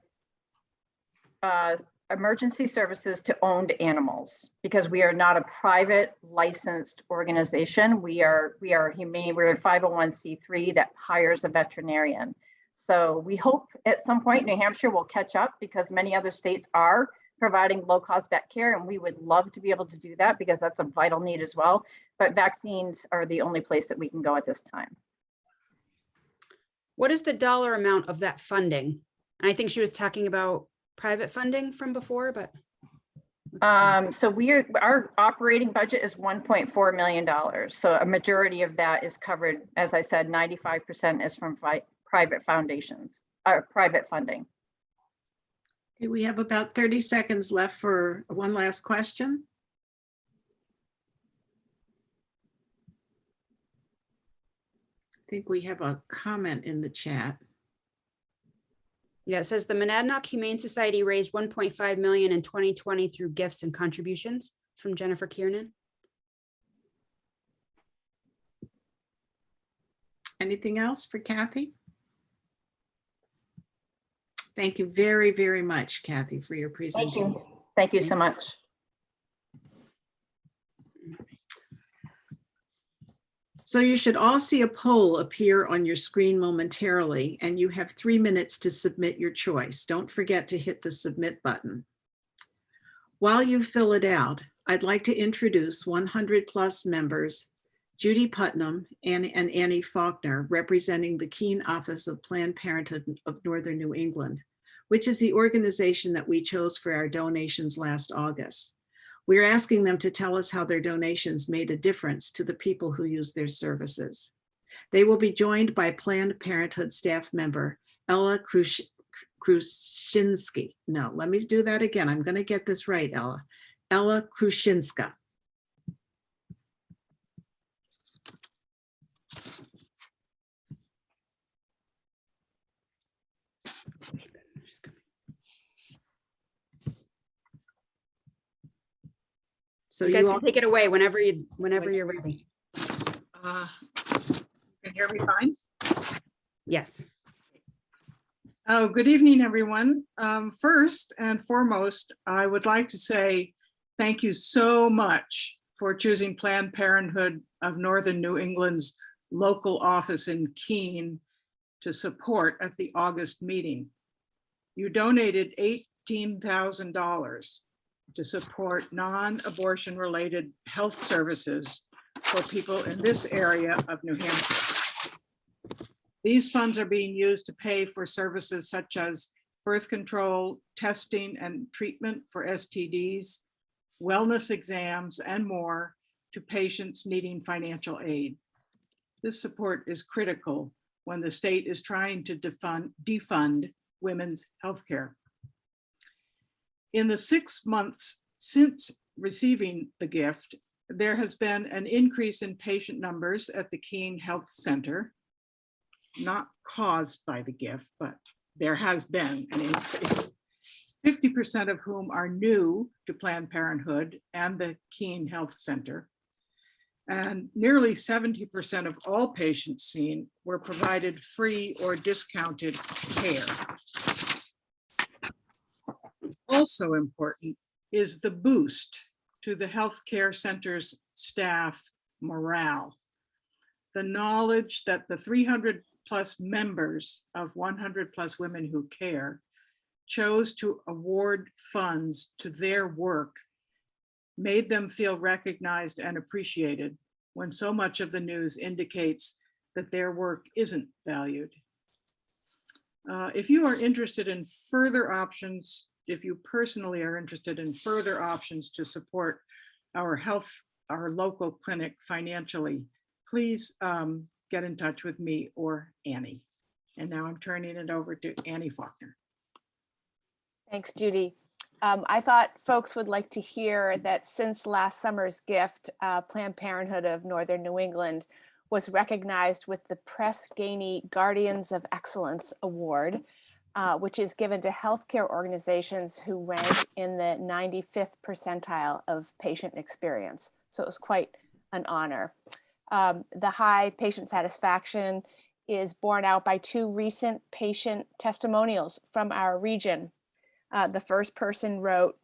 emergency services to owned animals, because we are not a private licensed organization. We are humane. We're a 501c3 that hires a veterinarian. So we hope at some point New Hampshire will catch up, because many other states are providing low-cost vet care, and we would love to be able to do that, because that's a vital need as well. But vaccines are the only place that we can go at this time. What is the dollar amount of that funding? And I think she was talking about private funding from before, but. So our operating budget is $1.4 million. So a majority of that is covered. As I said, 95% is from private foundations, private funding. Okay, we have about 30 seconds left for one last question. I think we have a comment in the chat. Yeah, it says the Monadnock Humane Society raised 1.5 million in 2020 through gifts and contributions from Jennifer Kiernan. Anything else for Kathy? Thank you very, very much, Kathy, for your Thank presentation. you. Thank you so much. So you should all see a poll appear on your screen momentarily, and you have 3 minutes to submit your choice. Don't forget to hit the submit button. While you fill it out, I'd like to introduce 100+ members, Judy Putnam and Annie Faulkner, representing the Keene Office of Planned Parenthood of Northern New England, which is the organization that we chose for our donations last August. We're asking them to tell us how their donations made a difference to the people who use their services. They will be joined by Planned Parenthood staff member Ella Kruszinski. No, let me do that again. I'm going to get this right, Ella. Ella Kruszinska. So You guys you all can take it away whenever you're ready. Can you hear me fine? Yes. Oh, good evening, everyone. First and foremost, I would like to say thank you so much for choosing Planned Parenthood of Northern New England's local office in Keene to support at the August meeting. You donated $18,000 to support non-abortion related health services for people in this area of New Hampshire. These funds are being used to pay for services such as birth control, testing and treatment for STDs, wellness exams, and more to patients needing financial aid. This support is critical when the state is trying to defund women's healthcare. In the 6 months since receiving the gift, there has been an increase in patient numbers at the Keene Health Center, not caused by the gift, but there has been an increase. 50% of whom are new to Planned Parenthood and the Keene Health Center. And nearly 70% of all patients seen were provided free or discounted care. Also important is the boost to the healthcare center's staff morale. The knowledge that the 300+ members of 100+ Women Who Care chose to award funds to their work made them feel recognized and appreciated when so much of the news indicates that their work isn't valued. If you are interested in further options, if you personally are interested in further options to support our local clinic financially, please get in touch with me or Annie. And now I'm turning it over to Annie Faulkner. Thanks, Judy. I thought folks would like to hear that since last summer's gift, Planned Parenthood of Northern New England was recognized with the Press Ganey Guardians of Excellence Award, which is given to healthcare organizations who rank in the 95th percentile of patient experience. So it was quite an honor. The high patient satisfaction is borne out by 2 recent patient testimonials from our region. The first person wrote,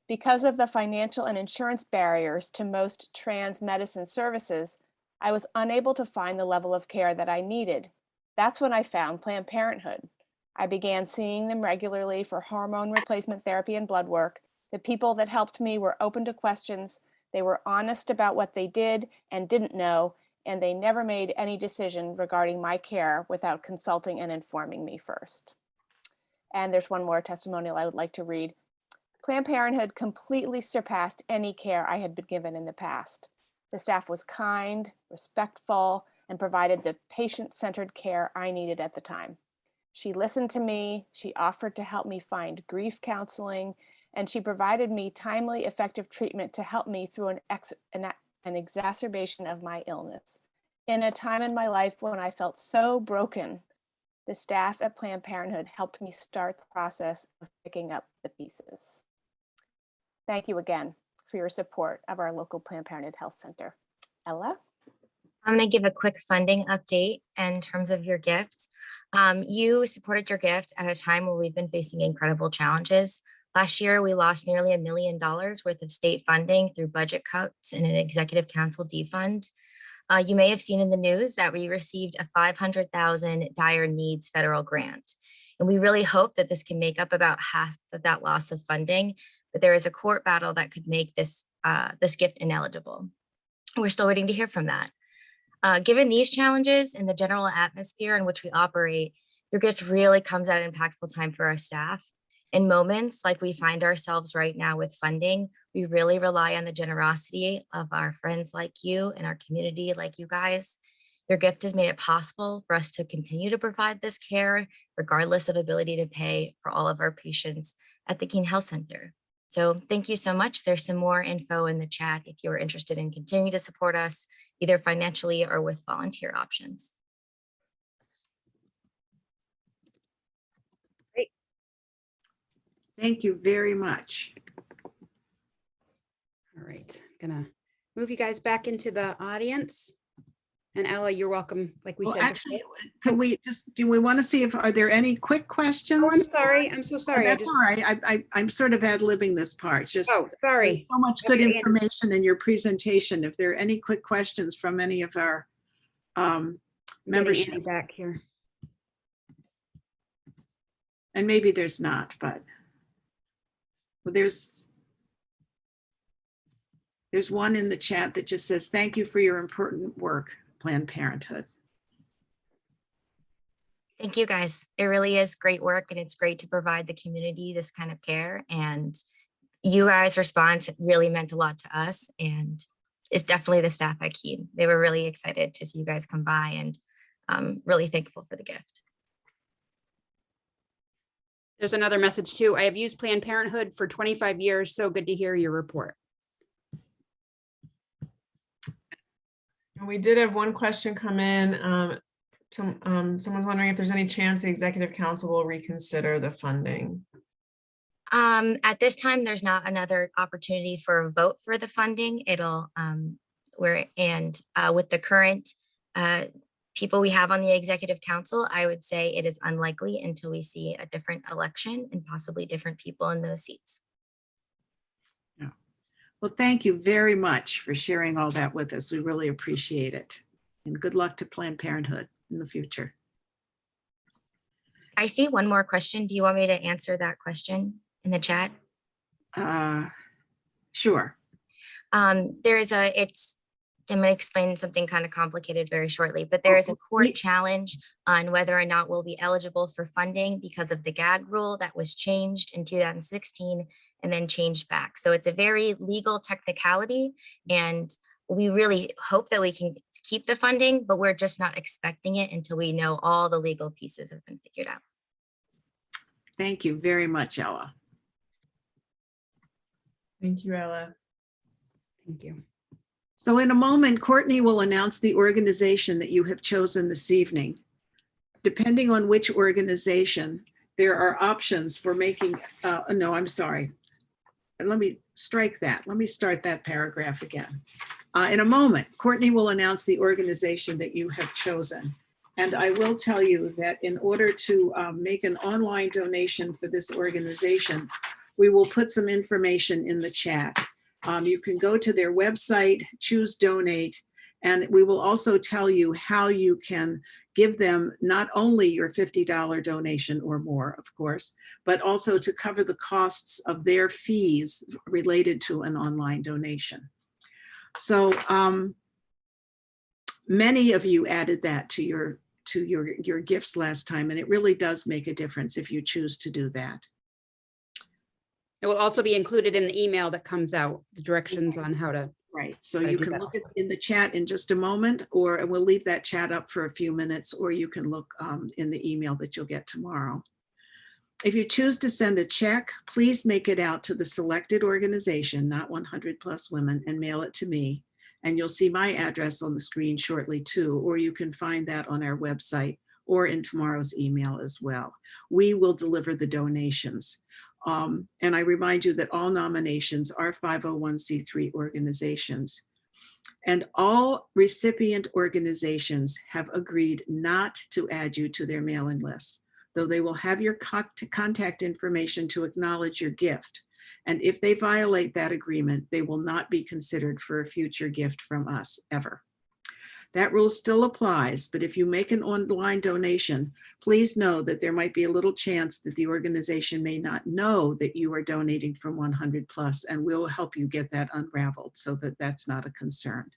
"Because of the financial and insurance barriers to most trans medicine services, I was unable to find the level of care that I needed. That's when I found Planned Parenthood. I began seeing them regularly for hormone replacement therapy and blood work. The people that helped me were open to questions. They were honest about what they did and didn't know, and they never made any decision regarding my care without consulting and informing me first." And there's one more testimonial I would like to read. "Planned Parenthood completely surpassed any care I had been given in the past. The staff was kind, respectful, and provided the patient-centered care I needed at the time. She listened to me, she offered to help me find grief counseling, and she provided me timely, effective treatment to help me through an exacerbation of my illness. In a time in my life when I felt so broken, the staff at Planned Parenthood helped me start the process of picking up the pieces. Thank you again for your support of our local Planned Parenthood Health Center. Ella? I'm going to give a quick funding update in terms of your gift. You supported your gift at a time where we've been facing incredible challenges. Last year, we lost nearly $1 million worth of state funding through budget cuts and an executive council defund. You may have seen in the news that we received a $500,000 dire needs federal grant. And we really hope that this can make up about half of that loss of funding, but there is a court battle that could make this gift ineligible. We're still waiting to hear from that. Given these challenges and the general atmosphere in which we operate, your gift really comes at an impactful time for our staff. In moments like we find ourselves right now with funding, we really rely on the generosity of our friends like you and our community like you guys. Your gift has made it possible for us to continue to provide this care, regardless of ability to pay for all of our patients at the Keene Health Center. So thank you so much. There's some more info in the chat if you're interested in continuing to support us, either financially or with volunteer options. Great. Thank you very much. All right, I'm gonna move you guys back into the audience. And Ella, you're welcome, like we Well, said. actually, can we just, do we want to see if, are there any quick questions? Oh, I'm sorry, I'm so sorry. That's all right. I'm sort of ad-libbing this part, just Oh, sorry. so much good Okay, Andy. information in your presentation. If there are any quick questions from any of our Getting membership, Andy back here. and maybe there's not, but well, there's one in the chat that just says, thank you for your important work, Planned Parenthood. Thank you guys. It really is great work, and it's great to provide the community this kind of care. And you guys' response really meant a lot to us, and it's definitely the staff at Keene. They were really excited to see you guys come by, and really thankful for the gift. There's another message too. I have used Planned Parenthood for 25 years. So good to hear your report. And we did have one question come in. Someone's wondering if there's any chance the executive council will reconsider the funding. At this time, there's not another opportunity for a vote for the funding. It'll with the current people we have on the executive council, I would say it is unlikely until we see a different election and possibly different people in those seats. Well, thank you very much for sharing all that with us. We really appreciate it. And good luck to Planned Parenthood in the future. I see one more question. Do you want me to answer that question in the chat? Sure. I'm going to explain something kind of complicated very shortly, but there is a court challenge on whether or not we'll be eligible for funding because of the gag rule that was changed in 2016 and then changed back. So it's a very legal technicality, and we really hope that we can keep the funding, but we're just not expecting it until we know all the legal pieces have been figured out. Thank you very much, Ella. Thank you, Ella. Thank you. So in a moment, Courtney will announce the organization that you have chosen this evening. Depending on which organization, there are options for making, no, I'm sorry. Let me strike that. Let me start that paragraph again. In a moment, Courtney will announce the organization that you have chosen. And I will tell you that in order to make an online donation for this organization, we will put some information in the chat. You can go to their website, choose donate, and we will also tell you how you can give them not only your $50 donation or more, of course, but also to cover the costs of their fees related to an online donation. So many of you added that to your gifts last time, and it really does make a difference if you choose to do that. It will also be included in the email that comes out, the directions on how to. Right, so Gotta you do can that look at in the chat in just a moment, or we'll leave that chat up for a few minutes, or you can look in the email that you'll get tomorrow. If you choose to send a check, please make it out to the selected organization, not 100 Plus Women, and mail it to me. And you'll see my address on the screen shortly too, or you can find that on our website or in tomorrow's email as well. We will deliver the donations. And I remind you that all nominations are 501c3 organizations. And all recipient organizations have agreed not to add you to their mailing list, though they will have your contact information to acknowledge your gift. And if they violate that agreement, they will not be considered for a future gift from us ever. That rule still applies, but if you make an online donation, please know that there might be a little chance that the organization may not know that you are donating from 100 Plus, and we'll help you get that unraveled so that that's not a concern.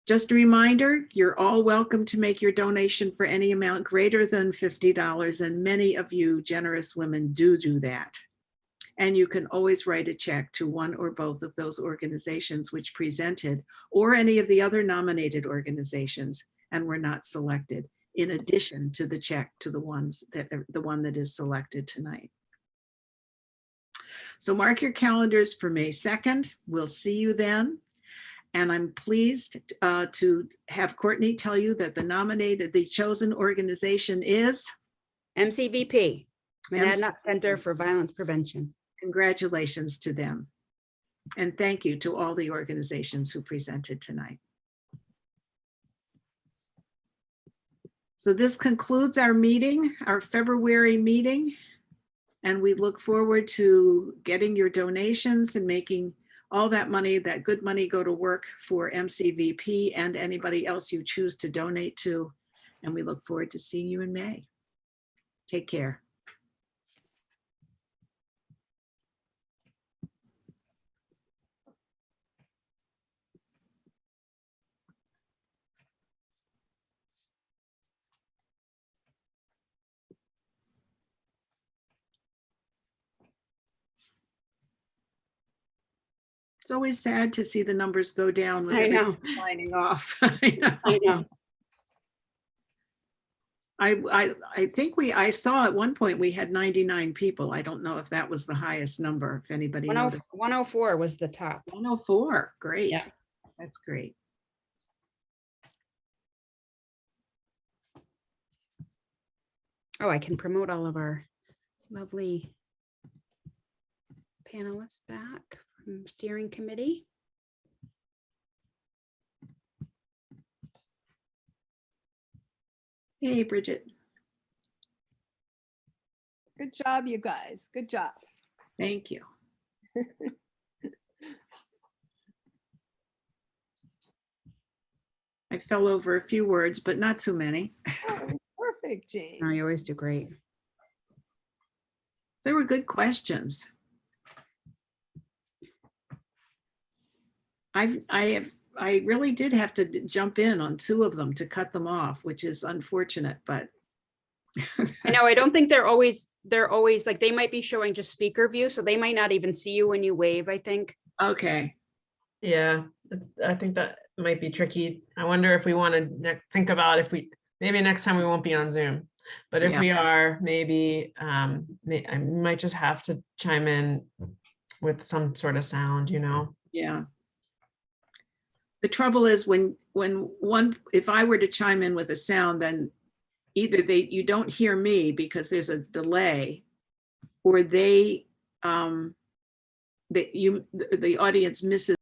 Just a reminder, you're all welcome to make your donation for any amount greater than $50, and many of you generous women do that. And you can always write a check to one or both of those organizations which presented, or any of the other nominated organizations and were not selected, in addition to the check to the one that is selected tonight. So mark your calendars for May 2nd. We'll see you then. And I'm pleased to have Courtney tell you that the chosen organization is MCVP, Monadnock Center for Violence Prevention. Congratulations to them. And thank you to all the organizations who presented tonight. So this concludes our meeting, our February meeting. And we look forward to getting your donations and making all that money, that good money, go to work for MCVP and anybody else you choose to donate to. And we look forward to seeing you in May. Take care. It's always sad to see the numbers go down with I know. everyone signing off. I know. I think I saw at one point we had 99 people. I don't know if that was the highest number, if anybody noticed. 104 was the top. 104, great. Yeah. That's great. Oh, I can promote all of our lovely panelists back from steering committee. Hey, Bridget. Good job, you guys. Good job. Thank you. I fell over a few words, but not too many. Oh, perfect, Jane. No, you always do great. They were good questions. I really did have to jump in on 2 of them to cut them off, which is unfortunate, but. I know, I don't think they're always like, they might be showing just speaker view, so they might not even see you when you wave, I think. Okay. Yeah, I think that might be tricky. I wonder if we want to think about maybe next time we won't be on Zoom, but if Yeah. we are, maybe I might just have to chime in with some sort of sound, Yeah. The trouble is if I were to chime in with a sound, then either you don't hear me because there's a delay, or the audience misses